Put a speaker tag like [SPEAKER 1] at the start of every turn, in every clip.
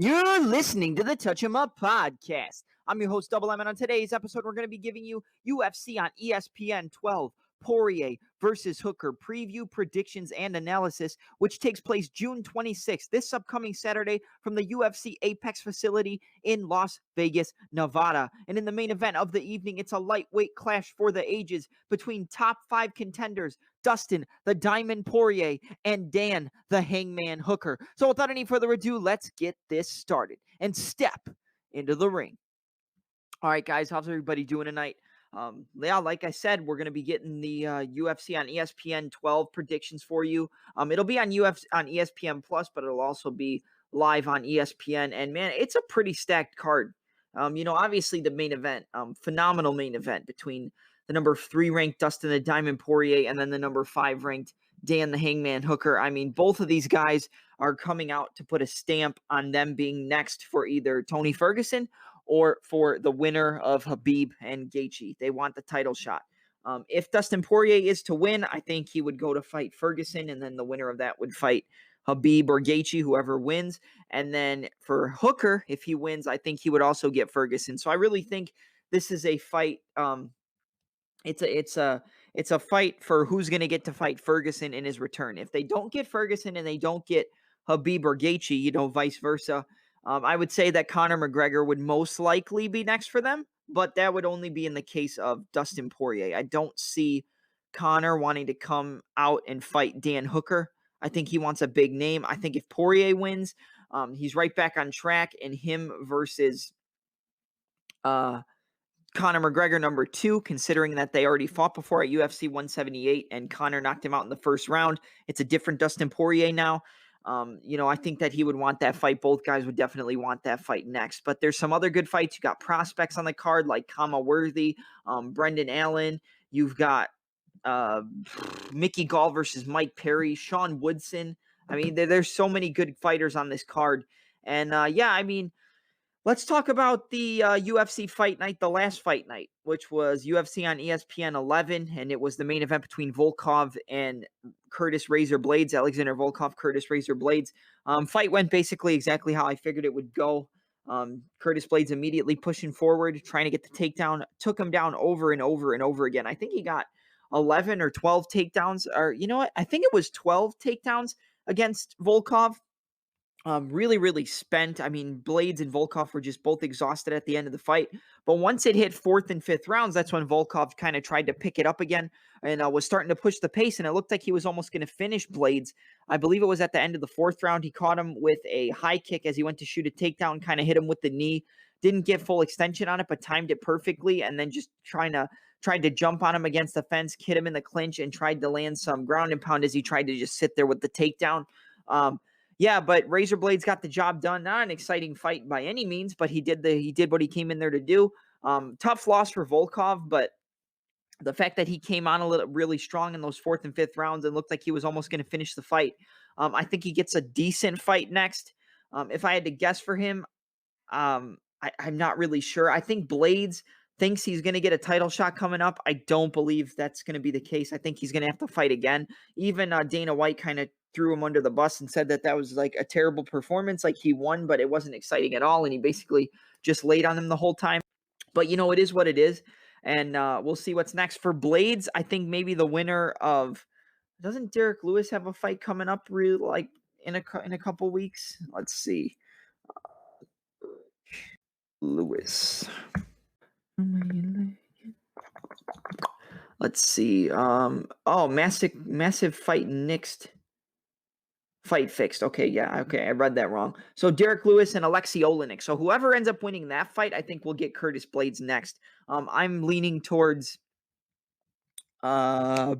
[SPEAKER 1] You're listening to the Touch 'em Up podcast. I'm your host, Double M, and on today's episode, we're going to be giving you UFC on ESPN 12, Poirier versus Hooker preview, predictions, and analysis, which takes place June 26th, this upcoming Saturday, from the UFC Apex facility in Las Vegas, Nevada. And in the main event of the evening, it's a lightweight clash for the ages between top 5 contenders, Dustin, the Diamond Poirier, and Dan, the Hangman Hooker. So without any further ado, let's get this started and step into the ring. All right, guys, how's everybody doing tonight? Like I said, we're going to be getting the UFC on ESPN 12 predictions for you. It'll be on ESPN Plus, but it'll also be live on ESPN. And man, it's a pretty stacked card. Obviously the main event, phenomenal main event between the number 3 ranked Dustin the Diamond Poirier and then the number 5 ranked Dan the Hangman Hooker. I mean, both of these guys are coming out to put a stamp on them being next for either Tony Ferguson or for the winner of Khabib and Gaethje. They want the title shot. If Dustin Poirier is to win, I think he would go to fight Ferguson, and then the winner of that would fight Khabib or Gaethje, whoever wins. And then for Hooker, if he wins, I think he would also get Ferguson. So I really think this is a fight. It's a fight for who's going to get to fight Ferguson in his return. If they don't get Ferguson and they don't get Khabib or Gaethje, vice versa. I would say that Conor McGregor would most likely be next for them, but that would only be in the case of Dustin Poirier. I don't see Conor wanting to come out and fight Dan Hooker. I think he wants a big name. I think if Poirier wins, he's right back on track, and him versus Conor McGregor number 2, considering that they already fought before at UFC 178 and Conor knocked him out in the first round. It's a different Dustin Poirier now. I think that he would want that fight. Both guys would definitely want that fight next. But there's some other good fights. You got prospects on the card like Kama Worthy, Brendan Allen. You've got Mickey Gall versus Mike Perry, Sean Woodson. I mean, there's so many good fighters on this card. And let's talk about the UFC fight night, the last fight night, which was UFC on ESPN 11, and it was the main event between Volkov and Curtis Razor Blades, Alexander Volkov, Curtis Razor Blades. Fight went basically exactly how I figured it would go. Curtis Blades immediately pushing forward, trying to get the takedown, took him down over and over and over again. I think he got 11 or 12 takedowns, or you know what? I think it was 12 takedowns against Volkov. Really, really spent. I mean, Blades and Volkov were just both exhausted at the end of the fight. But once it hit 4th and 5th rounds, that's when Volkov kind of tried to pick it up again and was starting to push the pace. And it looked like he was almost going to finish Blades. I believe it was at the end of the 4th round. He caught him with a high kick as he went to shoot a takedown, kind of hit him with the knee. Didn't get full extension on it, but timed it perfectly. And then just tried to jump on him against the fence, hit him in the clinch, and tried to land some ground and pound as he tried to just sit there with the takedown. Yeah, but Razor Blades got the job done. Not an exciting fight by any means, but he did what he came in there to do. Tough loss for Volkov, but the fact that he came on really strong in those 4th and 5th rounds and looked like he was almost going to finish the fight. I think he gets a decent fight next. If I had to guess for him, I'm not really sure. I think Blades thinks he's going to get a title shot coming up. I don't believe that's going to be the case. I think he's going to have to fight again. Even Dana White kind of threw him under the bus and said that was like a terrible performance. Like he won, but it wasn't exciting at all. And he basically just laid on him the whole time. But it is what it is. And we'll see what's next for Blades. I think maybe the winner of, doesn't Derek Lewis have a fight coming up really like in a couple weeks? Let's see. Lewis. Let's see. Massive fight next. Fight fixed. Okay, yeah. Okay, I read that wrong. So Derek Lewis and Alexei Olenek. So whoever ends up winning that fight, I think will get Curtis Blades next. I'm leaning towards the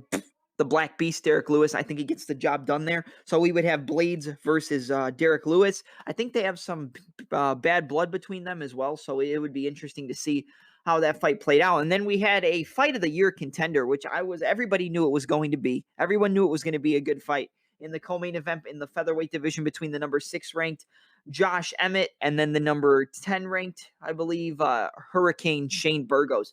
[SPEAKER 1] Black Beast, Derek Lewis. I think he gets the job done there. So we would have Blades versus Derek Lewis. I think they have some bad blood between them as well. So it would be interesting to see how that fight played out. And then we had a fight of the year contender, which everybody knew it was going to be. Everyone knew it was going to be a good fight. In the co-main event in the featherweight division between the number 6 ranked Josh Emmett and then the number 10 ranked, I believe, Hurricane Shane Burgos.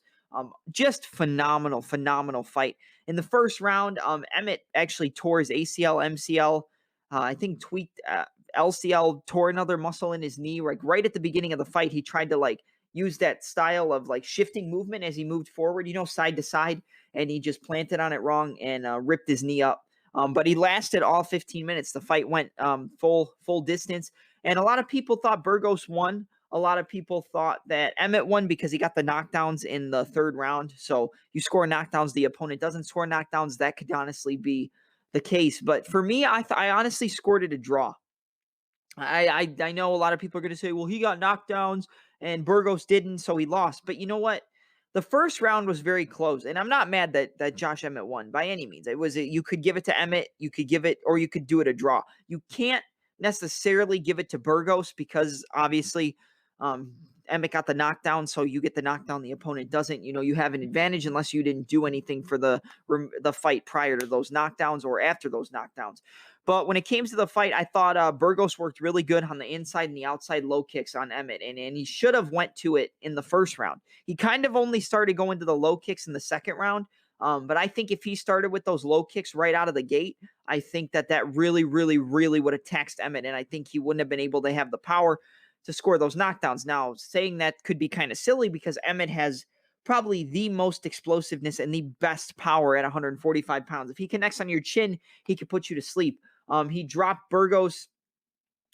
[SPEAKER 1] Just phenomenal fight. In the first round, Emmett actually tore his ACL, MCL, I think tweaked LCL, tore another muscle in his knee. Like right at the beginning of the fight, he tried to like use that style of like shifting movement as he moved forward, side to side, and he just planted on it wrong and ripped his knee up. But he lasted all 15 minutes. The fight went full distance, and a lot of people thought Burgos won. A lot of people thought that Emmett won because he got the knockdowns in the third round. So you score knockdowns, the opponent doesn't score knockdowns. That could honestly be the case. But for me, I honestly scored it a draw. I know a lot of people are going to say, well, he got knockdowns and Burgos didn't, so he lost. But you know what? The first round was very close, and I'm not mad that Josh Emmett won by any means. You could give it to Emmett, you could give it, or you could do it a draw. You can't necessarily give it to Burgos because obviously Emmett got the knockdown, so you get the knockdown, the opponent doesn't. You have an advantage unless you didn't do anything for the fight prior to those knockdowns or after those knockdowns. But when it came to the fight, I thought Burgos worked really good on the inside and the outside low kicks on Emmett, and he should have went to it in the first round. He kind of only started going to the low kicks in the second round, but I think if he started with those low kicks right out of the gate, I think that really, really, really would have taxed Emmett, and I think he wouldn't have been able to have the power to score those knockdowns. Now, saying that could be kind of silly because Emmett has probably the most explosiveness and the best power at 145 pounds. If he connects on your chin, he could put you to sleep. He dropped Burgos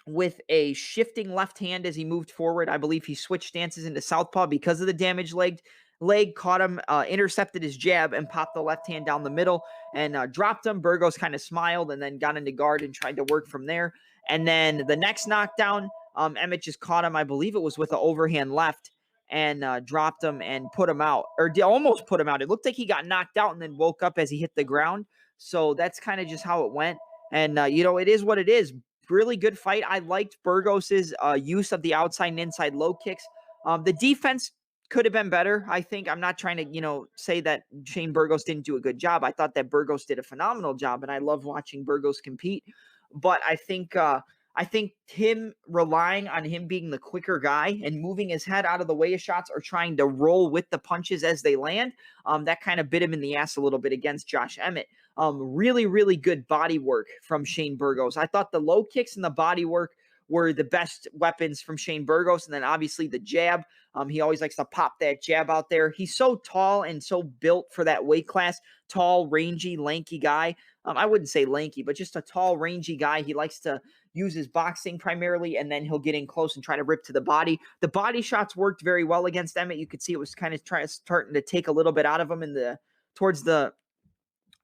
[SPEAKER 1] with a shifting left hand as he moved forward. I believe he switched stances into southpaw because of the damaged leg, caught him, intercepted his jab, and popped the left hand down the middle and dropped him. Burgos kind of smiled and then got into guard and tried to work from there. And then the next knockdown, Emmett just caught him, I believe it was with an overhand left, and dropped him and put him out, or almost put him out. It looked like he got knocked out and then woke up as he hit the ground. So that's kind of just how it went. And, it is what it is. Really good fight. I liked Burgos's use of the outside and inside low kicks. The defense could have been better, I think. I'm not trying to, say that Shane Burgos didn't do a good job. I thought that Burgos did a phenomenal job, and I love watching Burgos compete. But I think him relying on him being the quicker guy and moving his head out of the way of shots or trying to roll with the punches as they land, that kind of bit him in the ass a little bit against Josh Emmett. Really, really good body work from Shane Burgos. I thought the low kicks and the body work were the best weapons from Shane Burgos. And then obviously the jab. He always likes to pop that jab out there. He's so tall and so built for that weight class. Tall, rangy, lanky guy. I wouldn't say lanky, but just a tall, rangy guy. He likes to use his boxing primarily, and then he'll get in close and try to rip to the body. The body shots worked very well against Emmett. You could see it was kind of starting to take a little bit out of him towards the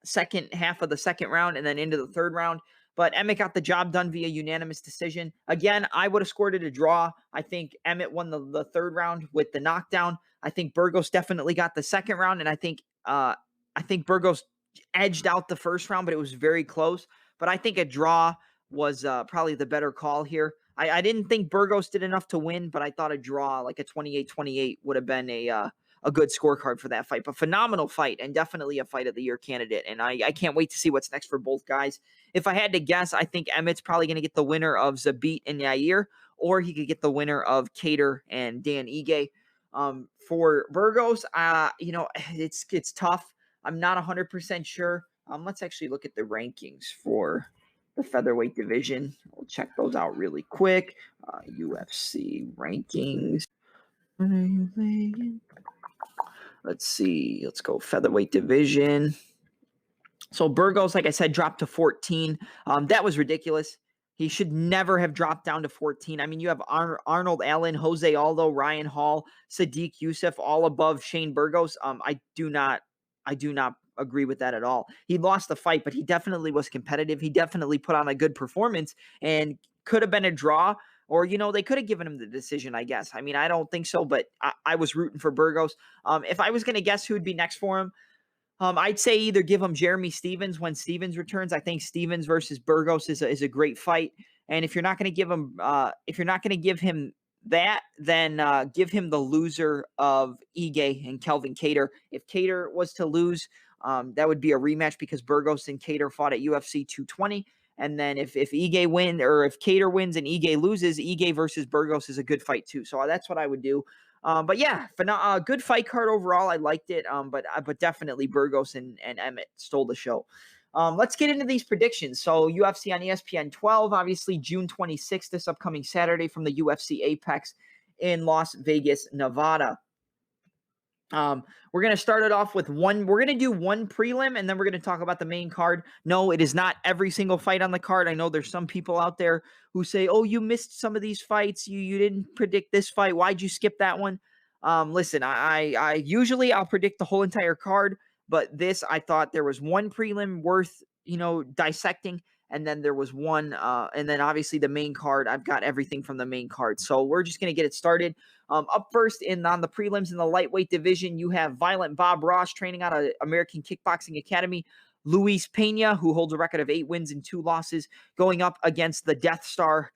[SPEAKER 1] second half of the second round and then into the third round. But Emmett got the job done via unanimous decision. Again, I would have scored it a draw. I think Emmett won the third round with the knockdown. I think Burgos definitely got the second round, and I think Burgos edged out the first round, but it was very close. But I think a draw was probably the better call here. I didn't think Burgos did enough to win, but I thought a draw, like a 28-28, would have been a good scorecard for that fight. But phenomenal fight, and definitely a fight of the year candidate. And I can't wait to see what's next for both guys. If I had to guess, I think Emmett's probably going to get the winner of Zabit and Yair, or he could get the winner of Cater and Dan Ige. For Burgos, it's tough. I'm not 100% sure. Let's actually look at the rankings for the featherweight division. We'll check those out really quick. UFC rankings. Let's see. Let's go featherweight division. So Burgos, like I said, dropped to 14. That was ridiculous. He should never have dropped down to 14. I mean, you have Arnold Allen, Jose Aldo, Ryan Hall, Sadiq Youssef, all above Shane Burgos. I do not agree with that at all. He lost the fight, but he definitely was competitive. He definitely put on a good performance and could have been a draw, or, they could have given him the decision, I guess. I mean, I don't think so, but I was rooting for Burgos. If I was going to guess who would be next for him, I'd say either give him Jeremy Stevens when Stevens returns. I think Stevens versus Burgos is a great fight. And if you're not going to give him, that, then give him the loser of Ige and Kelvin Cater. If Cater was to lose, that would be a rematch because Burgos and Cater fought at UFC 220. And then if Ige wins, or if Cater wins and Ige loses, Ige versus Burgos is a good fight too. So that's what I would do. But yeah, good fight card overall. I liked it. But definitely Burgos and Emmett stole the show. Let's get into these predictions. So UFC on ESPN 12, obviously June 26th, this upcoming Saturday from the UFC Apex in Las Vegas, Nevada. We're going to start it off with one. We're going to do one prelim, and then we're going to talk about the main card. No, it is not every single fight on the card. I know there's some people out there who say, oh, you missed some of these fights. You didn't predict this fight. Why'd you skip that one? Listen, I usually I'll predict the whole entire card, but this, I thought there was one prelim worth, dissecting. And then there was one, and then obviously the main card. I've got everything from the main card. So we're just going to get it started. Up first on the prelims in the lightweight division, you have Violent Bob Ross training out of American Kickboxing Academy. Luis Pena, who holds a record of 8 wins and 2 losses, going up against the Death Star,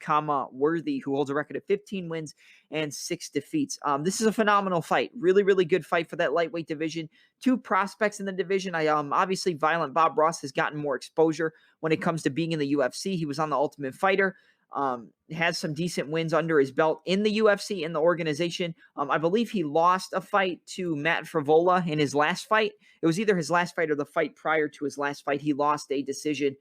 [SPEAKER 1] Worthy, who holds a record of 15 wins and 6 defeats. This is a phenomenal fight. Really, really good fight for that lightweight division. 2 prospects in the division. Obviously, Violent Bob Ross has gotten more exposure when it comes to being in the UFC. He was on the Ultimate Fighter. Has some decent wins under his belt in the UFC, in the organization. I believe he lost a fight to Matt Frivola in his last fight. It was either his last fight or the fight prior to his last fight. He lost a decision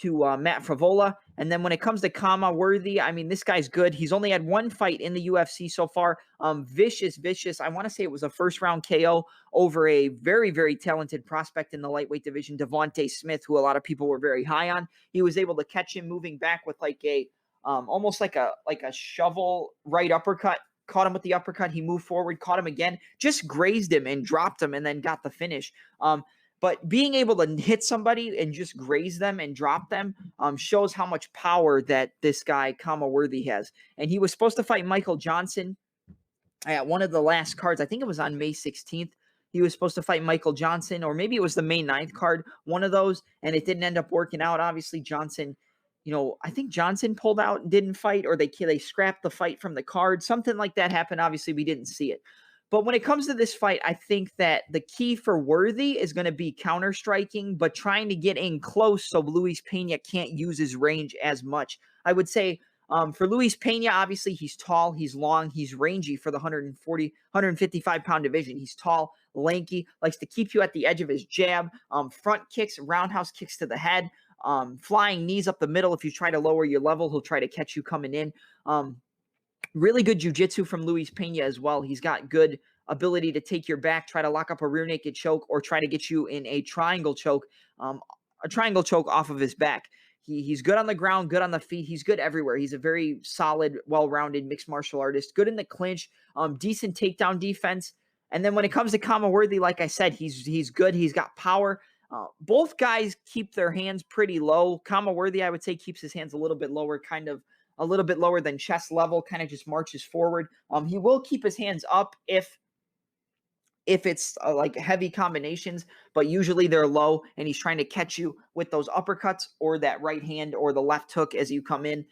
[SPEAKER 1] to Matt Frivola. And then when it comes to Worthy, I mean, this guy's good. He's only had 1 fight in the UFC so far. Vicious. I want to say it was a first-round KO over a very, very talented prospect in the lightweight division, Devante Smith, who a lot of people were very high on. He was able to catch him moving back with like a almost like a shovel right uppercut. Caught him with the uppercut. He moved forward, caught him again, just grazed him and dropped him, and then got the finish. But being able to hit somebody and just graze them and drop them shows how much power that this guy, Worthy, has. And he was supposed to fight Michael Johnson at one of the last cards. I think it was on May 16th. He was supposed to fight Michael Johnson, or maybe it was the May 9th card, one of those, and it didn't end up working out. Obviously, Johnson, I think Johnson pulled out and didn't fight, or they scrapped the fight from the card. Something like that happened. Obviously, we didn't see it. But when it comes to this fight, I think that the key for Worthy is going to be counter-striking, but trying to get in close so Luis Pena can't use his range as much. I would say for Luis Pena, obviously, he's tall, he's long, he's rangy for the 155-pound division. He's tall, lanky, likes to keep you at the edge of his jab, front kicks, roundhouse kicks to the head, flying knees up the middle. If you try to lower your level, he'll try to catch you coming in. Really good jiu-jitsu from Luis Pena as well. He's got good ability to take your back, try to lock up a rear naked choke, or try to get you in a triangle choke off of his back. He's good on the ground, good on the feet. He's good everywhere. He's a very solid, well-rounded mixed martial artist. Good in the clinch, decent takedown defense. And then when it comes to Worthy, like I said, he's good. He's got power. Both guys keep their hands pretty low. Worthy, I would say, keeps his hands a little bit lower, kind of a little bit lower than chest level, kind of just marches forward. He will keep his hands up if it's like heavy combinations, but usually they're low, and he's trying to catch you with those uppercuts or that right hand or the left hook as you come in.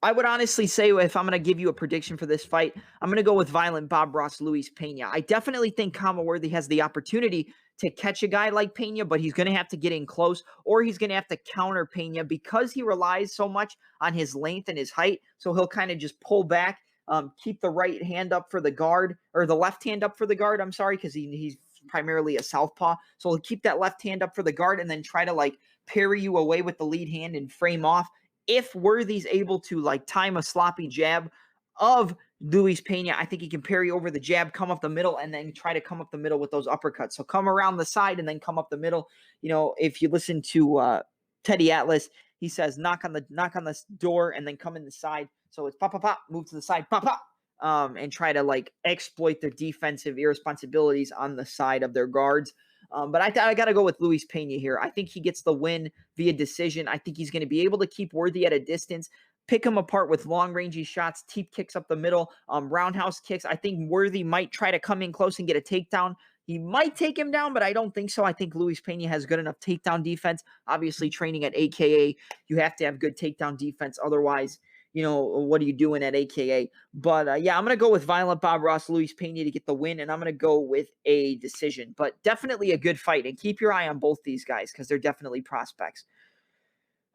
[SPEAKER 1] I would honestly say, if I'm going to give you a prediction for this fight, I'm going to go with Violent Bob Ross, Luis Pena. I definitely think Worthy has the opportunity to catch a guy like Pena, but he's going to have to get in close, or he's going to have to counter Pena because he relies so much on his length and his height. So he'll kind of just pull back, keep the right hand up for the guard, or the left hand up for the guard. I'm sorry, because he's primarily a southpaw. So he'll keep that left hand up for the guard and then try to parry you away with the lead hand and frame off. If Worthy's able to time a sloppy jab of Luis Pena, I think he can parry over the jab, come up the middle, and then try to come up the middle with those uppercuts. So come around the side and then come up the middle. If you listen to Teddy Atlas, he says knock on the door and then come in the side. So it's pop, pop, pop, move to the side, pop, pop, and try to exploit their defensive irresponsibilities on the side of their guards. But I got to go with Luis Pena here. I think he gets the win via decision. I think he's going to be able to keep Worthy at a distance, pick him apart with long-rangey shots, teep kicks up the middle, roundhouse kicks. I think Worthy might try to come in close and get a takedown. He might take him down, but I don't think so. I think Luis Pena has good enough takedown defense. Obviously, training at AKA, you have to have good takedown defense. Otherwise, what are you doing at AKA? But yeah, I'm going to go with Violent Bob Ross, Luis Pena to get the win, and I'm going to go with a decision. But definitely a good fight, and keep your eye on both these guys because they're definitely prospects.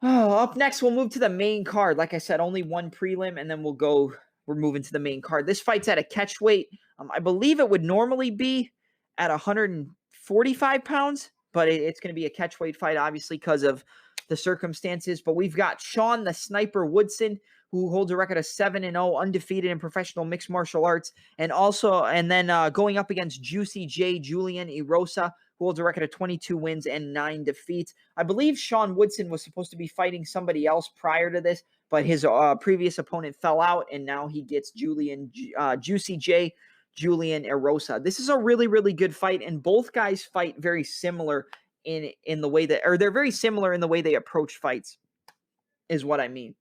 [SPEAKER 1] Up next, we'll move to the main card. Like I said, only one prelim, and then we're moving to the main card. This fight's at a catch weight. I believe it would normally be at 145 pounds, but it's going to be a catchweight fight, obviously, because of the circumstances. But we've got Sean the Sniper Woodson, who holds a record of 7-0, undefeated in professional mixed martial arts, and then going up against Juicy J Julian Erosa, who holds a record of 22 wins and 9 defeats. I believe Sean Woodson was supposed to be fighting somebody else prior to this, but his previous opponent fell out, and now he gets Juicy J Julian Erosa. This is a really, really good fight, and both guys fight very similar in the way that, or they're very similar in the way they approach fights, is what I mean.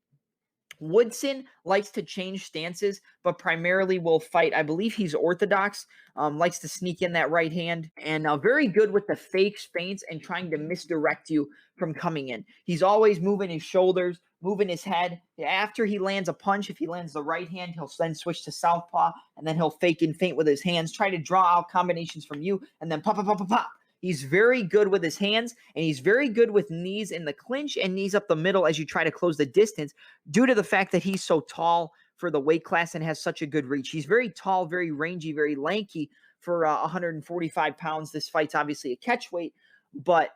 [SPEAKER 1] Woodson likes to change stances, but primarily will fight. I believe he's orthodox, likes to sneak in that right hand, and very good with the fakes, feints, and trying to misdirect you from coming in. He's always moving his shoulders, moving his head. After he lands a punch, if he lands the right hand, he'll then switch to southpaw, and then he'll fake and feint with his hands, try to draw out combinations from you, and then pop, pop, pop, pop, pop. He's very good with his hands, and he's very good with knees in the clinch and knees up the middle as you try to close the distance, due to the fact that he's so tall for the weight class and has such a good reach. He's very tall, very rangy, very lanky for 145 pounds. This fight's obviously a catchweight, but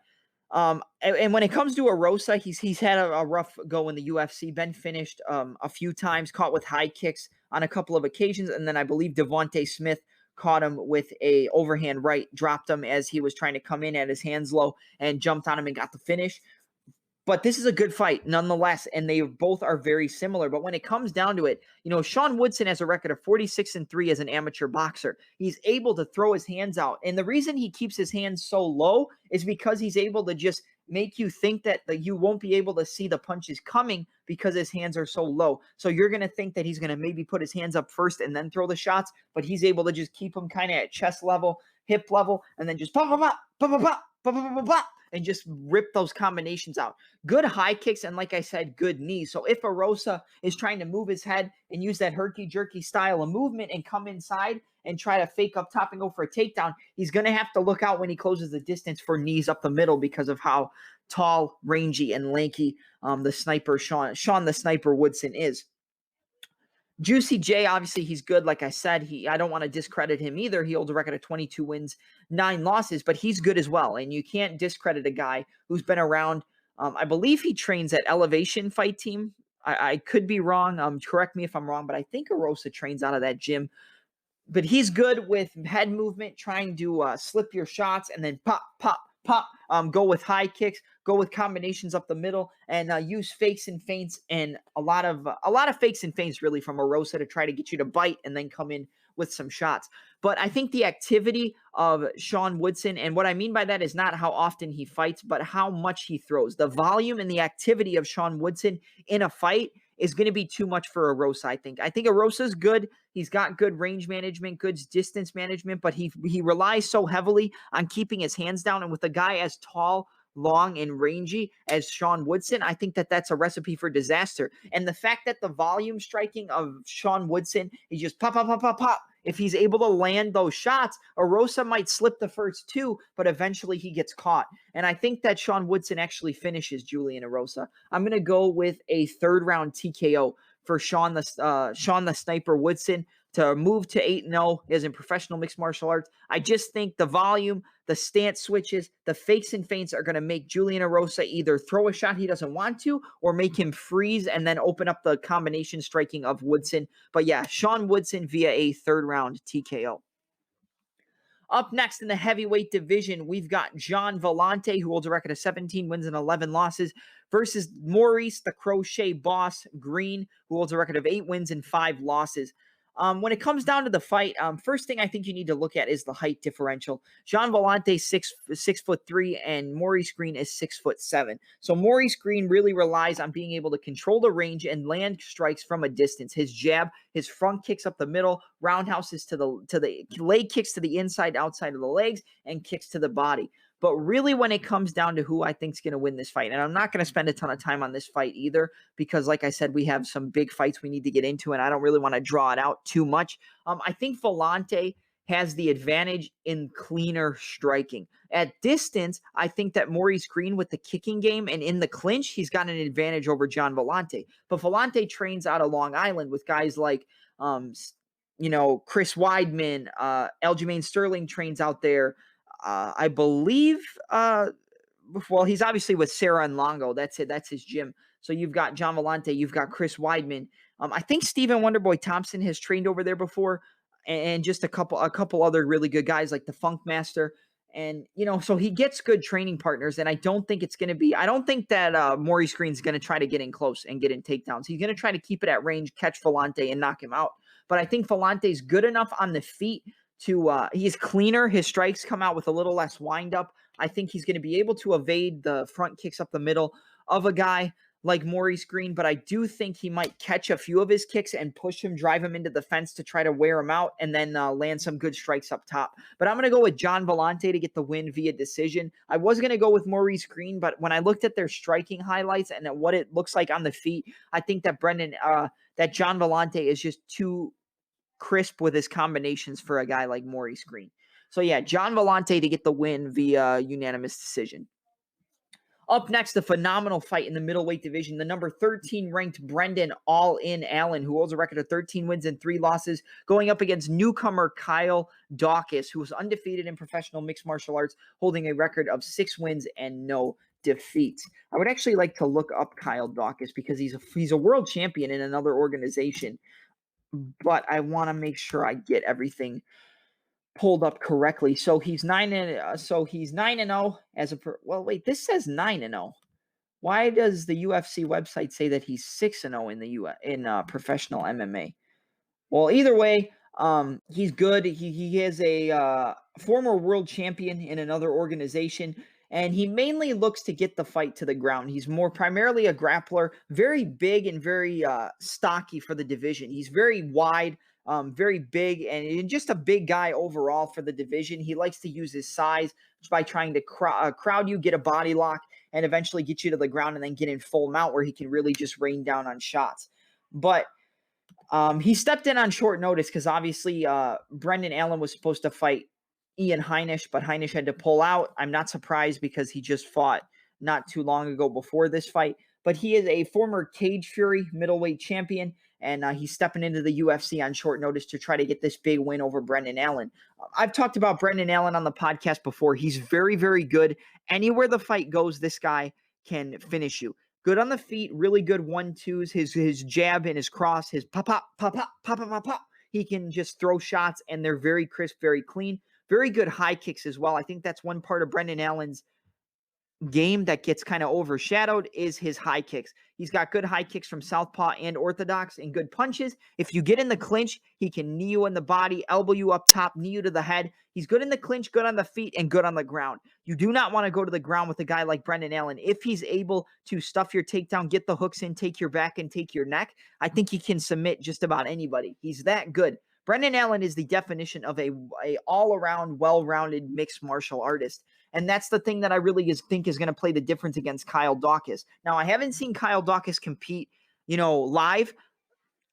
[SPEAKER 1] and when it comes to Erosa, he's had a rough go in the UFC, been finished a few times, caught with high kicks on a couple of occasions, and then I believe Devante Smith caught him with a overhand right, dropped him as he was trying to come in at his hands low, and jumped on him and got the finish. But this is a good fight nonetheless, and they both are very similar. But when it comes down to it, Sean Woodson has a record of 46-3 as an amateur boxer. He's able to throw his hands out. And the reason he keeps his hands so low is because he's able to just make you think that you won't be able to see the punches coming because his hands are so low. So you're going to think that he's going to maybe put his hands up first and then throw the shots, but he's able to just keep them kind of at chest level, hip level, and then just pop, pop, pop, pop, pop, pop, pop, pop, pop, pop, and just rip those combinations out. Good high kicks, and like I said, good knees. So if Erosa is trying to move his head and use that herky-jerky style of movement and come inside and try to fake up top and go for a takedown, he's going to have to look out when he closes the distance for knees up the middle because of how tall, rangy, and lanky the sniper Sean the Sniper Woodson is. Juicy J, obviously, he's good. Like I said, I don't want to discredit him either. He holds a record of 22 wins, 9 losses, but he's good as well. And you can't discredit a guy who's been around. I believe he trains at Elevation Fight Team. I could be wrong. Correct me if I'm wrong, but I think Erosa trains out of that gym. But he's good with head movement, trying to slip your shots and then pop, pop, pop, go with high kicks, go with combinations up the middle, and use fakes and feints, and a lot of fakes and feints really from Erosa to try to get you to bite and then come in with some shots. But I think the activity of Sean Woodson, and what I mean by that is not how often he fights, but how much he throws. The volume and the activity of Sean Woodson in a fight is going to be too much for Erosa, I think. I think Erosa's good. He's got good range management, good distance management, but he relies so heavily on keeping his hands down. And with a guy as tall, long, and rangy as Sean Woodson, I think that that's a recipe for disaster. And the fact that the volume striking of Sean Woodson, he just pop, pop, pop, pop, pop. If he's able to land those shots, Erosa might slip the first 2, but eventually he gets caught. And I think that Sean Woodson actually finishes Julian Erosa. I'm going to go with a 3rd round TKO for Sean the Sniper Woodson to move to 8-0 as in professional mixed martial arts. I just think the volume, the stance switches, the fakes and feints are going to make Julian Erosa either throw a shot he doesn't want to or make him freeze and then open up the combination striking of Woodson. But yeah, Sean Woodson via a 3rd round TKO. Up next in the heavyweight division, we've got John Volante, who holds a record of 17 wins and 11 losses, versus Maurice, the Crochet Boss Green, who holds a record of 8 wins and 5 losses. When it comes down to the fight, first thing I think you need to look at is the height differential. John Volante 6'3", and Maurice Green is 6'7". So Maurice Green really relies on being able to control the range and land strikes from a distance. His jab, his front kicks up the middle, roundhouses to the leg kicks to the inside, outside of the legs, and kicks to the body. But really, when it comes down to who I think is going to win this fight, and I'm not going to spend a ton of time on this fight either, because like I said, we have some big fights we need to get into, and I don't really want to draw it out too much. I think Volante has the advantage in cleaner striking. At distance, I think that Maurice Green with the kicking game and in the clinch, he's got an advantage over John Volante. But Volante trains out of Long Island with guys like, Chris Weidman, Aljamain Sterling trains out there. I believe, well, he's obviously with Sarah and Longo. That's it. That's his gym. So you've got John Volante, you've got Chris Weidman. I think Stephen Wonderboy Thompson has trained over there before, and just a couple other really good guys like the Funk Master. And so he gets good training partners. And I don't think it's going to be. I don't think that Maurice Green's going to try to get in close and get in takedowns. He's going to try to keep it at range, catch Volante, and knock him out. But I think Volante's good enough on the feet to. He's cleaner. His strikes come out with a little less wind up. I think he's going to be able to evade the front kicks up the middle of a guy like Maurice Green, but I do think he might catch a few of his kicks and push him, drive him into the fence to try to wear him out, and then land some good strikes up top. But I'm going to go with John Volante to get the win via decision. I was going to go with Maurice Green, but when I looked at their striking highlights and at what it looks like on the feet, I think that that John Volante is just too crisp with his combinations for a guy like Maurice Green. So yeah, John Volante to get the win via unanimous decision. Up next, a phenomenal fight in the middleweight division. The number 13 ranked Brendan All-In Allen, who holds a record of 13 wins and 3 losses, going up against newcomer Kyle Daukaus, who was undefeated in professional mixed martial arts, holding a record of 6 wins and no defeats. I would actually like to look up Kyle Daukaus because he's a world champion in another organization, but I want to make sure I get everything pulled up correctly. So he's 9-0 as a well, wait, this says 9-0. Why does the UFC website say that he's 6-0 in the professional MMA? Well, either way, he's good. He is a former world champion in another organization, and he mainly looks to get the fight to the ground. He's more primarily a grappler, very big and very stocky for the division. He's very wide, very big, and just a big guy overall for the division. He likes to use his size by trying to crowd you, get a body lock, and eventually get you to the ground and then get in full mount where he can really just rain down on shots. But he stepped in on short notice because obviously Brendan Allen was supposed to fight Ian Heinisch, but Heinisch had to pull out. I'm not surprised because he just fought not too long ago before this fight. But he is a former Cage Fury middleweight champion, and he's stepping into the UFC on short notice to try to get this big win over Brendan Allen. I've talked about Brendan Allen on the podcast before. He's very, very good. Anywhere the fight goes, this guy can finish you. Good on the feet, really good 1-2s. His jab and his cross, his pop, pop, pop, pop, pop, pop, pop, pop. He can just throw shots, and they're very crisp, very clean. Very good high kicks as well. I think that's one part of Brendan Allen's game that gets kind of overshadowed is his high kicks. He's got good high kicks from southpaw and orthodox and good punches. If you get in the clinch, he can knee you in the body, elbow you up top, knee you to the head. He's good in the clinch, good on the feet, and good on the ground. You do not want to go to the ground with a guy like Brendan Allen. If he's able to stuff your takedown, get the hooks in, take your back, and take your neck, I think he can submit just about anybody. He's that good. Brendan Allen is the definition of a all-around, well-rounded mixed martial artist. And that's the thing that I really think is going to play the difference against Kyle Daukaus. Now, I haven't seen Kyle Daukaus compete, live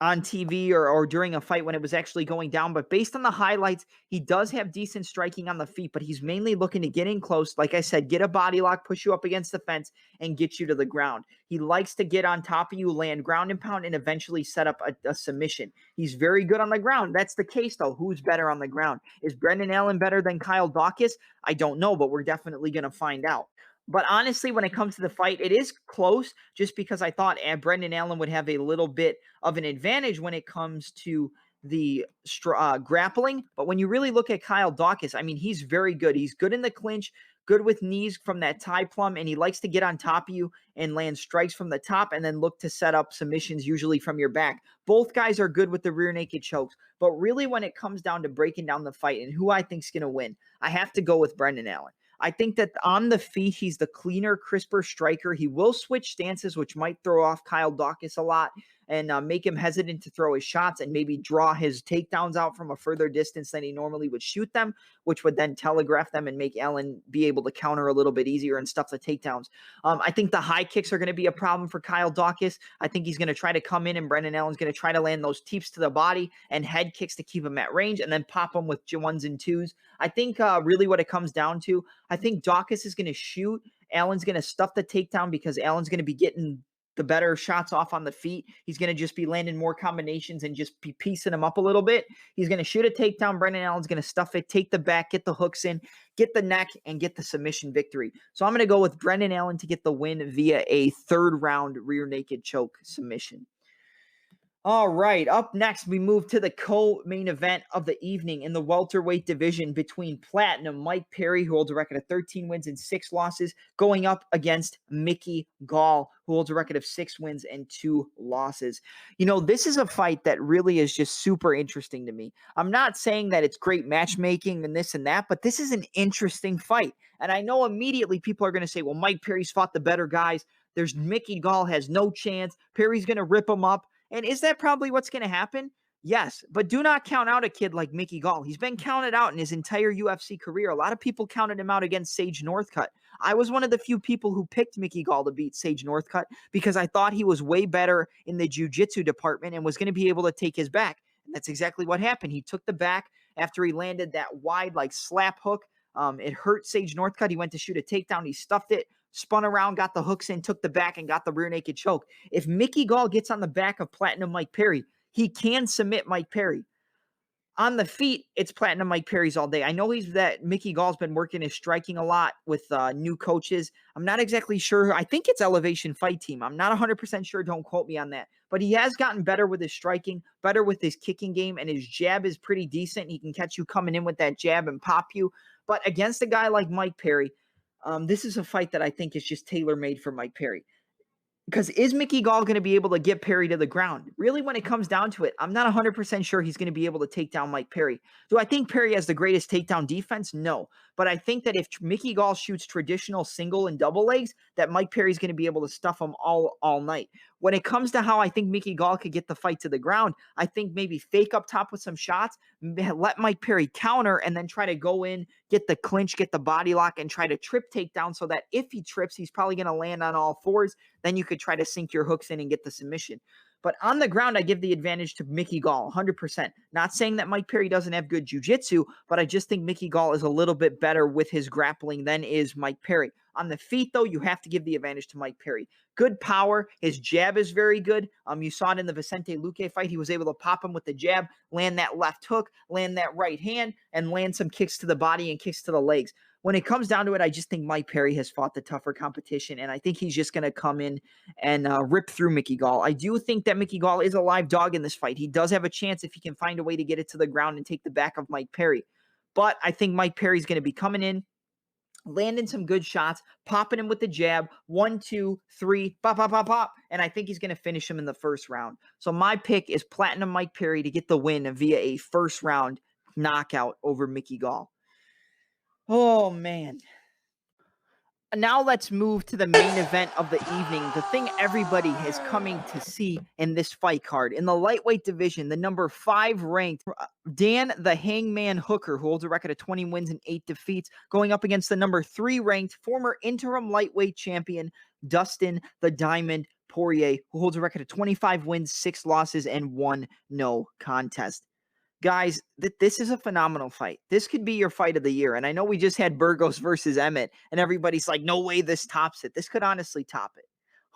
[SPEAKER 1] on TV or during a fight when it was actually going down. But based on the highlights, he does have decent striking on the feet, but he's mainly looking to get in close. Like I said, get a body lock, push you up against the fence, and get you to the ground. He likes to get on top of you, land ground and pound, and eventually set up a submission. He's very good on the ground. That's the case, though. Who's better on the ground? Is Brendan Allen better than Kyle Daukaus? I don't know, but we're definitely going to find out. But honestly, when it comes to the fight, it is close just because I thought Brendan Allen would have a little bit of an advantage when it comes to the grappling. But when you really look at Kyle Daukaus, I mean, he's very good. He's good in the clinch, good with knees from that tie plum, and he likes to get on top of you and land strikes from the top and then look to set up submissions usually from your back. Both guys are good with the rear naked chokes. But really, when it comes down to breaking down the fight and who I think is going to win, I have to go with Brendan Allen. I think that on the feet, he's the cleaner, crisper striker. He will switch stances, which might throw off Kyle Daukaus a lot and make him hesitant to throw his shots and maybe draw his takedowns out from a further distance than he normally would shoot them, which would then telegraph them and make Allen be able to counter a little bit easier and stuff the takedowns. I think the high kicks are going to be a problem for Kyle Daukaus. I think he's going to try to come in and Brendan Allen's going to try to land those teeps to the body and head kicks to keep him at range and then pop him with 1s and 2s. I think really what it comes down to, I think Daukaus is going to shoot. Allen's going to stuff the takedown because Allen's going to be getting the better shots off on the feet. He's going to just be landing more combinations and just be piecing them up a little bit. He's going to shoot a takedown. Brendan Allen's going to stuff it, take the back, get the hooks in, get the neck, and get the submission victory. So I'm going to go with Brendan Allen to get the win via a third round rear naked choke submission. All right, up next, we move to the co-main event of the evening in the welterweight division between Platinum Mike Perry, who holds a record of 13 wins and 6 losses, going up against Mickey Gall, who holds a record of 6 wins and 2 losses. You know, this is a fight that really is just super interesting to me. I'm not saying that it's great matchmaking and this and that, but this is an interesting fight. And I know immediately people are going to say, well, Mike Perry's fought the better guys. There's Mickey Gall has no chance. Perry's going to rip him up. And is that probably what's going to happen? Yes, but do not count out a kid like Mickey Gall. He's been counted out in his entire UFC career. A lot of people counted him out against Sage Northcutt. I was one of the few people who picked Mickey Gall to beat Sage Northcutt because I thought he was way better in the jiu-jitsu department and was going to be able to take his back. And that's exactly what happened. He took the back after he landed that wide like slap hook. It hurt Sage Northcutt. He went to shoot a takedown. He stuffed it, spun around, got the hooks in, took the back, and got the rear naked choke. If Mickey Gall gets on the back of Platinum Mike Perry, he can submit Mike Perry. On the feet, it's Platinum Mike Perry's all day. I know Mickey Gall's been working his striking a lot with new coaches. I'm not exactly sure. I think it's Elevation Fight Team. I'm not 100% sure. Don't quote me on that. But he has gotten better with his striking, better with his kicking game, and his jab is pretty decent. He can catch you coming in with that jab and pop you. But against a guy like Mike Perry, this is a fight that I think is just tailor-made for Mike Perry. Because is Mickey Gall going to be able to get Perry to the ground? Really, when it comes down to it, I'm not 100% sure he's going to be able to take down Mike Perry. Do I think Perry has the greatest takedown defense? No. But I think that if Mickey Gall shoots traditional single and double legs, that Mike Perry's going to be able to stuff him all night. When it comes to how I think Mickey Gall could get the fight to the ground, I think maybe fake up top with some shots, let Mike Perry counter, and then try to go in, get the clinch, get the body lock, and try to trip takedown so that if he trips, he's probably going to land on all fours. Then you could try to sink your hooks in and get the submission. But on the ground, I give the advantage to Mickey Gall, 100%. Not saying that Mike Perry doesn't have good jiu-jitsu, but I just think Mickey Gall is a little bit better with his grappling than is Mike Perry. On the feet, though, you have to give the advantage to Mike Perry. Good power. His jab is very good. You saw it in the Vicente Luque fight. He was able to pop him with the jab, land that left hook, land that right hand, and land some kicks to the body and kicks to the legs. When it comes down to it, I just think Mike Perry has fought the tougher competition, and I think he's just going to come in and rip through Mickey Gall. I do think that Mickey Gall is a live dog in this fight. He does have a chance if he can find a way to get it to the ground and take the back of Mike Perry. But I think Mike Perry's going to be coming in, landing some good shots, popping him with the jab, 1, 2, 3, pop, pop, pop, pop, and I think he's going to finish him in the first round. So my pick is Platinum Mike Perry to get the win via a first round knockout over Mickey Gall. Oh, man. Now let's move to the main event of the evening, the thing everybody is coming to see in this fight card. In the lightweight division, the number 5 ranked Dan the Hangman Hooker, who holds a record of 20 wins and 8 defeats, going up against the number 3 ranked former interim lightweight champion, Dustin the Diamond Poirier, who holds a record of 25 wins, 6 losses, and 1 no contest. Guys, this is a phenomenal fight. This could be your fight of the year. And I know we just had Burgos versus Emmett, and everybody's like, no way this tops it. This could honestly top it.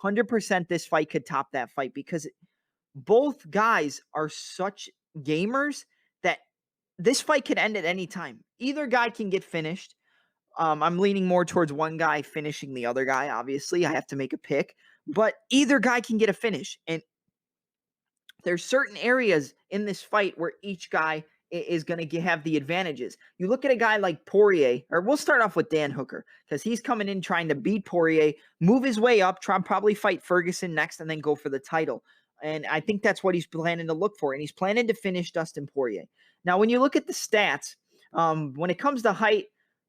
[SPEAKER 1] 100% this fight could top that fight because both guys are such gamers that this fight could end at any time. Either guy can get finished. I'm leaning more towards one guy finishing the other guy, obviously. I have to make a pick. But either guy can get a finish. And there's certain areas in this fight where each guy is going to have the advantages. You look at a guy like Poirier, or we'll start off with Dan Hooker, because he's coming in trying to beat Poirier, move his way up, probably fight Ferguson next, and then go for the title. And I think that's what he's planning to look for, and he's planning to finish Dustin Poirier. Now, when you look at the stats, when it comes to height,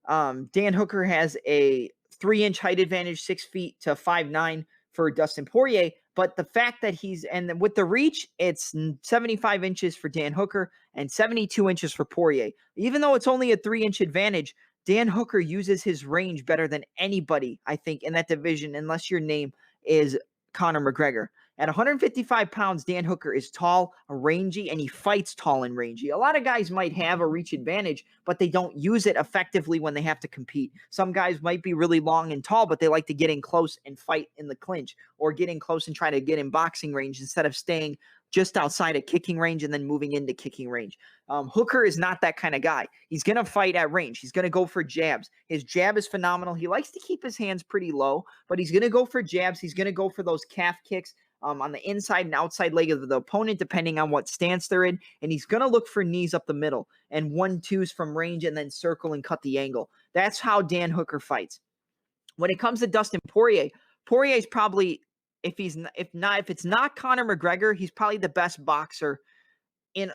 [SPEAKER 1] Dan Hooker has a 3-inch height advantage, 6 feet to 5'9" for Dustin Poirier. But the fact that and with the reach, it's 75 inches for Dan Hooker and 72 inches for Poirier. Even though it's only a 3-inch advantage, Dan Hooker uses his range better than anybody, I think, in that division, unless your name is Conor McGregor. At 155 pounds, Dan Hooker is tall, rangy, and he fights tall and rangy. A lot of guys might have a reach advantage, but they don't use it effectively when they have to compete. Some guys might be really long and tall, but they like to get in close and fight in the clinch, or get in close and try to get in boxing range instead of staying just outside of kicking range and then moving into kicking range. Hooker is not that kind of guy. He's going to fight at range. He's going to go for jabs. His jab is phenomenal. He likes to keep his hands pretty low, but he's going to go for jabs. He's going to go for those calf kicks on the inside and outside leg of the opponent, depending on what stance they're in. And he's going to look for knees up the middle and 1-2s from range and then circle and cut the angle. That's how Dan Hooker fights. When it comes to Dustin Poirier, Poirier is probably, if it's not Conor McGregor, he's probably the best boxer in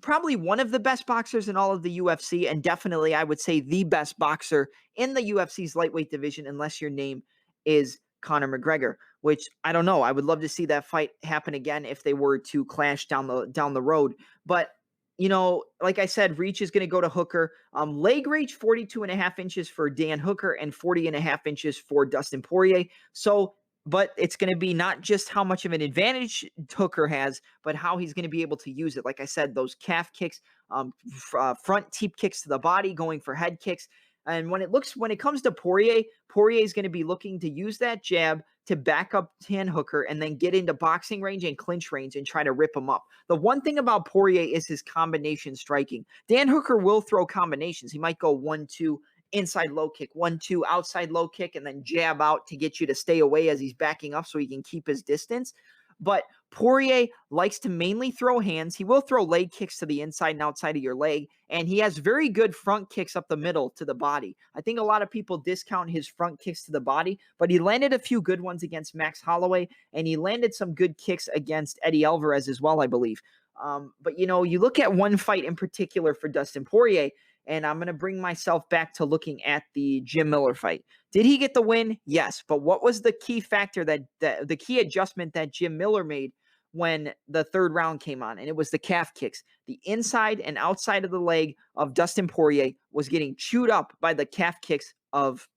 [SPEAKER 1] probably one of the best boxers in all of the UFC, and definitely I would say the best boxer in the UFC's lightweight division, unless your name is Conor McGregor, which I don't know. I would love to see that fight happen again if they were to clash down the road. But, you know, like I said, reach is going to go to Hooker. Leg reach, 42.5 inches for Dan Hooker and 40.5 inches for Dustin Poirier. So, but it's going to be not just how much of an advantage Hooker has, but how he's going to be able to use it. Like I said, those calf kicks, front teep kicks to the body, going for head kicks. And when it comes to Poirier is going to be looking to use that jab to back up Dan Hooker and then get into boxing range and clinch range and try to rip him up. The one thing about Poirier is his combination striking. Dan Hooker will throw combinations. He might go 1-2, inside low kick, 1-2, outside low kick, and then jab out to get you to stay away as he's backing up so he can keep his distance. But Poirier likes to mainly throw hands. He will throw leg kicks to the inside and outside of your leg, and he has very good front kicks up the middle to the body. I think a lot of people discount his front kicks to the body, but he landed a few good ones against Max Holloway, and he landed some good kicks against Eddie Alvarez as well, I believe. But, you know, you look at one fight in particular for Dustin Poirier, and I'm going to bring myself back to looking at the Jim Miller fight. Did he get the win? Yes. But what was the key factor that the key adjustment that Jim Miller made when the third round came on? And it was the calf kicks. The inside and outside of the leg of Dustin Poirier was getting chewed up by the calf kicks of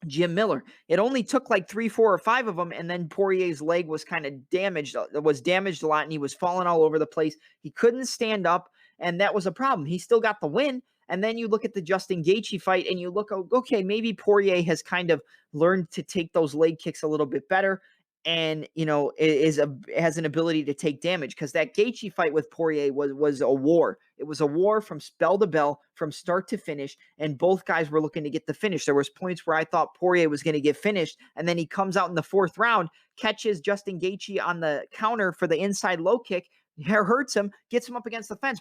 [SPEAKER 1] Jim Miller. It only took like 3, 4, or 5 of them, and then Poirier's leg was kind of damaged. It was damaged a lot, and he was falling all over the place. He couldn't stand up, and that was a problem. He still got the win. And then you look at the Justin Gaethje fight, and you look, okay, maybe Poirier has kind of learned to take those leg kicks a little bit better, and you know has an ability to take damage, because that Gaethje fight with Poirier was a war. It was a war from bell to bell, from start to finish, and both guys were looking to get the finish. There was points where I thought Poirier was going to get finished, and then he comes out in the 4th round, catches Justin Gaethje on the counter for the inside low kick, hurts him, gets him up against the fence,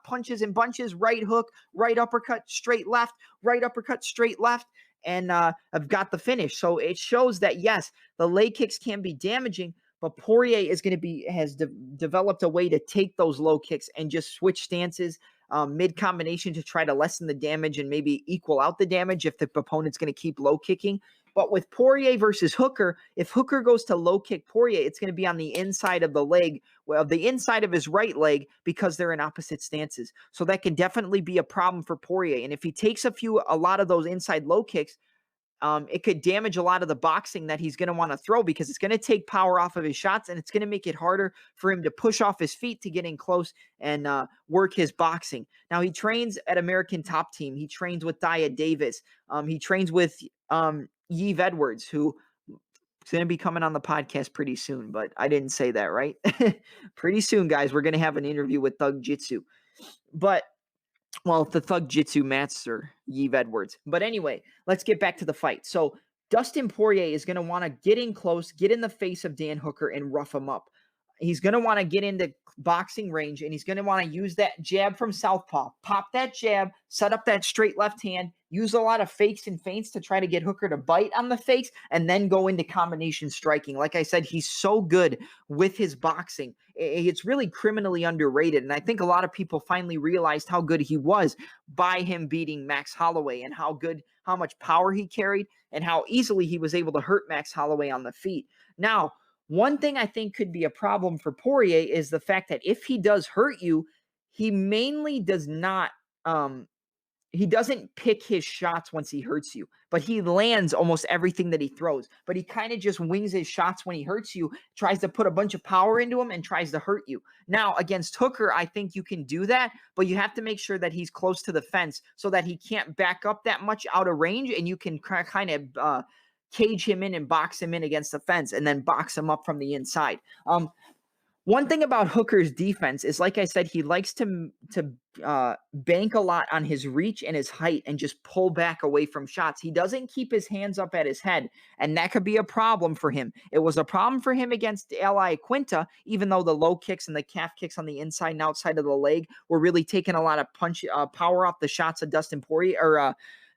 [SPEAKER 1] punches and bunches, right hook, right uppercut, straight left, right uppercut, straight left, and I've got the finish. So it shows that, yes, the leg kicks can be damaging, but Poirier is going to has developed a way to take those low kicks and just switch stances mid-combination to try to lessen the damage and maybe equal out the damage if the opponent's going to keep low kicking. But with Poirier versus Hooker, if Hooker goes to low kick Poirier, it's going to be on the inside of the leg, well, the inside of his right leg, because they're in opposite stances. So that can definitely be a problem for Poirier. And if he takes a lot of those inside low kicks, it could damage a lot of the boxing that he's going to want to throw, because it's going to take power off of his shots, and it's going to make it harder for him to push off his feet to get in close and work his boxing. Now, he trains at American Top Team. He trains with Dia Davis. He trains with Yves Edwards, who is going to be coming on the podcast pretty soon, but I didn't say that, right? Pretty soon, guys, we're going to have an interview with Thug Jitsu. But well, the Thug Jitsu master, Yves Edwards. But anyway, let's get back to the fight. So Dustin Poirier is going to want to get in close, get in the face of Dan Hooker, and rough him up. He's going to want to get into boxing range, and he's going to want to use that jab from southpaw. Pop that jab, set up that straight left hand, use a lot of fakes and feints to try to get Hooker to bite on the fakes, and then go into combination striking. Like I said, he's so good with his boxing. It's really criminally underrated, and I think a lot of people finally realized how good he was by him beating Max Holloway, and how much power he carried, and how easily he was able to hurt Max Holloway on the feet. Now, one thing I think could be a problem for Poirier is the fact that if he does hurt you, he mainly does not he doesn't pick his shots once he hurts you, but he lands almost everything that he throws. But he kind of just wings his shots when he hurts you, tries to put a bunch of power into him and tries to hurt you. Now, against Hooker, I think you can do that, but you have to make sure that he's close to the fence so that he can't back up that much out of range, and you can kind of cage him in and box him in against the fence and then box him up from the inside. One thing about Hooker's defense is, like I said, he likes to bank a lot on his reach and his height and just pull back away from shots. He doesn't keep his hands up at his head, and that could be a problem for him. It was a problem for him against Ally Quinta, even though the low kicks and the calf kicks on the inside and outside of the leg were really taking a lot of power off the shots of Dustin Poirier, or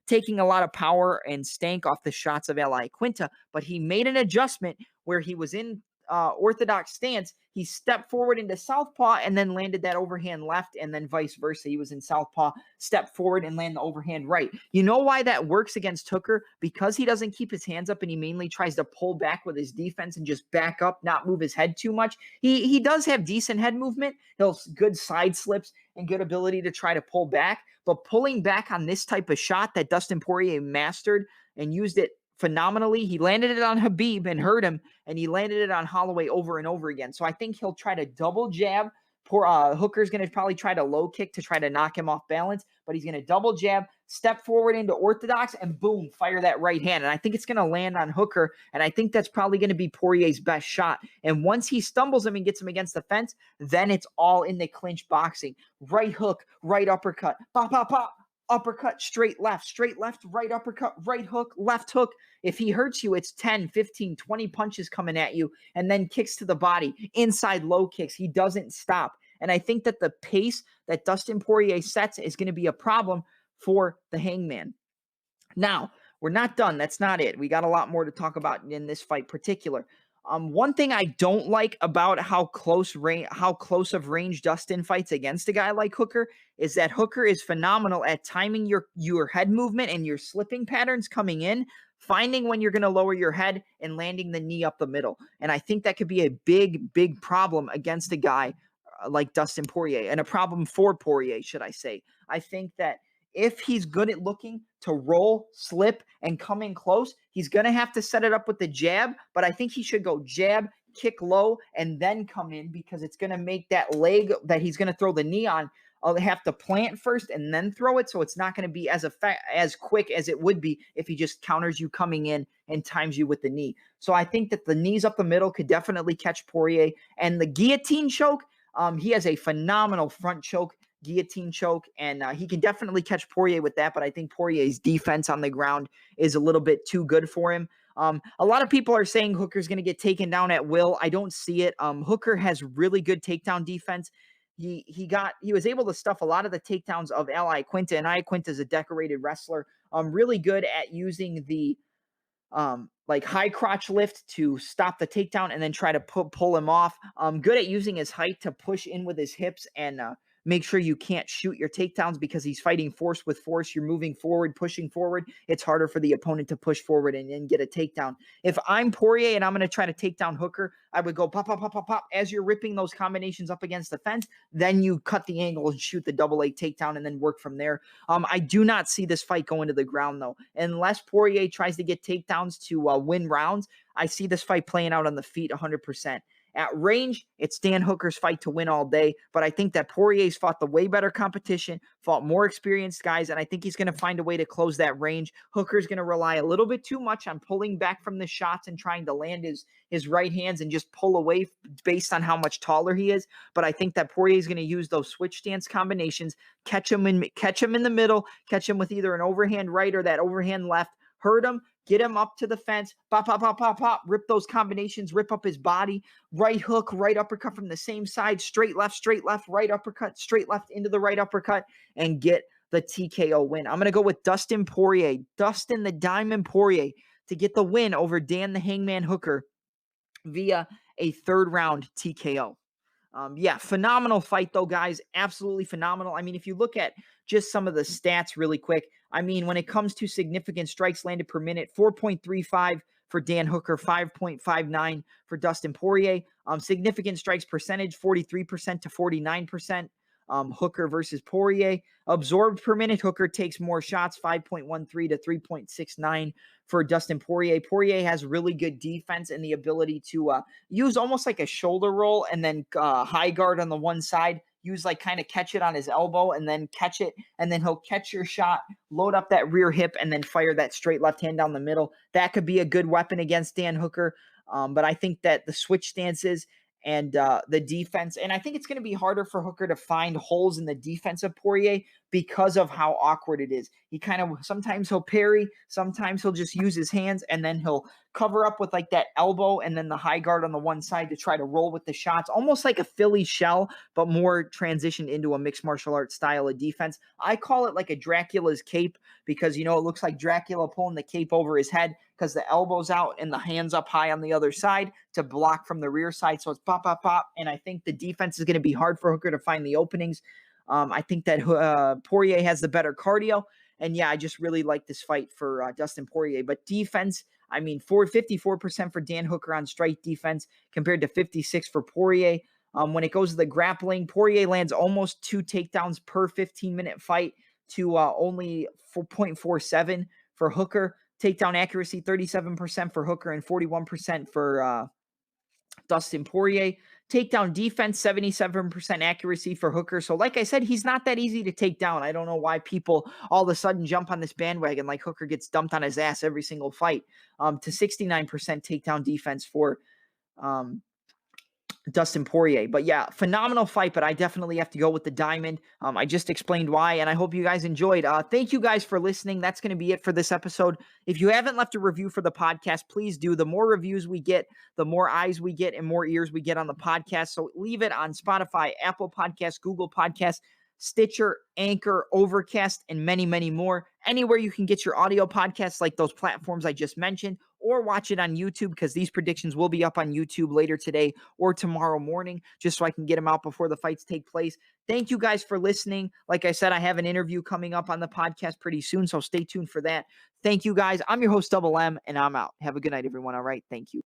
[SPEAKER 1] taking a lot of power and stank off the shots of Ally Quinta. But he made an adjustment where he was in orthodox stance. He stepped forward into southpaw and then landed that overhand left, and then vice versa. He was in southpaw, stepped forward and land the overhand right. You know why that works against Hooker? Because he doesn't keep his hands up and he mainly tries to pull back with his defense and just back up, not move his head too much. He does have decent head movement. He'll good side slips and good ability to try to pull back, but pulling back on this type of shot that Dustin Poirier mastered and used it phenomenally. He landed it on Khabib and hurt him, and he landed it on Holloway over and over again. So I think he'll try to double jab. Hooker's going to probably try to low kick to try to knock him off balance, but he's going to double jab, step forward into orthodox, and boom, fire that right hand. And I think it's going to land on Hooker, and I think that's probably going to be Poirier's best shot. And once he stumbles him and gets him against the fence, then it's all in the clinch boxing. Right hook, right uppercut, pop, pop, pop. Uppercut, straight left, right uppercut, right hook, left hook. If he hurts you, it's 10, 15, 20 punches coming at you, and then kicks to the body, inside low kicks. He doesn't stop. And I think that the pace that Dustin Poirier sets is going to be a problem for the Hangman. Now, we're not done. That's not it. We got a lot more to talk about in this fight particular. One thing I don't like about how close of range Dustin fights against a guy like Hooker is that Hooker is phenomenal at timing your head movement and your slipping patterns coming in, finding when you're going to lower your head and landing the knee up the middle. And I think that could be a big problem against a guy like Dustin Poirier, and a problem for Poirier, should I say. I think that if he's good at looking to roll, slip, and come in close, he's going to have to set it up with the jab, but I think he should go jab, kick low, and then come in, because it's going to make that leg that he's going to throw the knee on have to plant first and then throw it, so it's not going to be as quick as it would be if he just counters you coming in and times you with the knee. So I think that the knees up the middle could definitely catch Poirier. And the guillotine choke, he has a phenomenal front choke, guillotine choke, and he can definitely catch Poirier with that, but I think Poirier's defense on the ground is a little bit too good for him. A lot of people are saying Hooker's going to get taken down at will. I don't see it. Hooker has really good takedown defense. He was able to stuff a lot of the takedowns of Ally Quinta, and Ally Quinta is a decorated wrestler. Really good at using the like high crotch lift to stop the takedown and then try to pull him off. Good at using his height to push in with his hips and make sure you can't shoot your takedowns, because he's fighting force with force. You're moving forward, pushing forward. It's harder for the opponent to push forward and get a takedown. If I'm Poirier and I'm going to try to take down Hooker, I would go pop, pop, pop, pop, pop. As you're ripping those combinations up against the fence, then you cut the angle and shoot the double A takedown and then work from there. I do not see this fight going to the ground, though. Unless Poirier tries to get takedowns to win rounds, I see this fight playing out on the feet 100%. At range, it's Dan Hooker's fight to win all day, but I think that Poirier's fought the way better competition, fought more experienced guys, and I think he's going to find a way to close that range. Hooker's going to rely a little bit too much on pulling back from the shots and trying to land his right hands and just pull away based on how much taller he is, but I think that Poirier's going to use those switch stance combinations, catch him in the middle, catch him with either an overhand right or that overhand left, hurt him, get him up to the fence, pop, pop, pop, pop, pop, rip those combinations, rip up his body, right hook, right uppercut from the same side, straight left, right uppercut, straight left into the right uppercut, and get the TKO win. I'm going to go with Dustin Poirier, Dustin the Diamond Poirier, to get the win over Dan the Hangman Hooker via a third round TKO. Yeah, phenomenal fight though, guys. Absolutely phenomenal. I mean, if you look at just some of the stats really quick, I mean, when it comes to significant strikes landed per minute, 4.35 for Dan Hooker, 5.59 for Dustin Poirier. Significant strikes percentage, 43% to 49%. Hooker versus Poirier. Absorbed per minute, Hooker takes more shots, 5.13 to 3.69 for Dustin Poirier. Poirier has really good defense and the ability to use almost like a shoulder roll and then high guard on the one side, use like kind of catch it on his elbow and then catch it, and then he'll catch your shot, load up that rear hip, and then fire that straight left hand down the middle. That could be a good weapon against Dan Hooker. But I think that the switch stances and the defense, and I think it's going to be harder for Hooker to find holes in the defense of Poirier because of how awkward it is. He kind of, sometimes he'll parry, sometimes he'll just use his hands, and then he'll cover up with like that elbow and then the high guard on the one side to try to roll with the shots, almost like a Philly shell, but more transitioned into a mixed martial arts style of defense. I call it like a Dracula's cape because, you know, it looks like Dracula pulling the cape over his head because the elbow's out and the hands up high on the other side to block from the rear side. So it's pop, pop, pop. And I think the defense is going to be hard for Hooker to find the openings. I think that Poirier has the better cardio. And yeah, I just really like this fight for Dustin Poirier. But defense, I mean, 54% for Dan Hooker on strike defense compared to 56% for Poirier. When it goes to the grappling, Poirier lands almost 2 takedowns per 15-minute fight to only 4.47 for Hooker. Takedown accuracy, 37% for Hooker and 41% for Dustin Poirier. Takedown defense, 77% accuracy for Hooker. So like I said, he's not that easy to take down. I don't know why people all of a sudden jump on this bandwagon like Hooker gets dumped on his ass every single fight. To 69% takedown defense for Dustin Poirier. But yeah, phenomenal fight, but I definitely have to go with the diamond. I just explained why, and I hope you guys enjoyed. Thank you guys for listening. That's going to be it for this episode. If you haven't left a review for the podcast, please do. The more reviews we get, the more eyes we get and more ears we get on the podcast. So leave it on Spotify, Apple Podcasts, Google Podcasts, Stitcher, Anchor, Overcast, and many, many more. Anywhere you can get your audio podcasts like those platforms I just mentioned, or watch it on YouTube because these predictions will be up on YouTube later today or tomorrow morning just so I can get them out before the fights take place. Thank you guys for listening. Like I said, I have an interview coming up on the podcast pretty soon, so stay tuned for that. Thank you guys. I'm your host, Double M, and I'm out. Have a good night, everyone. All right. Thank you.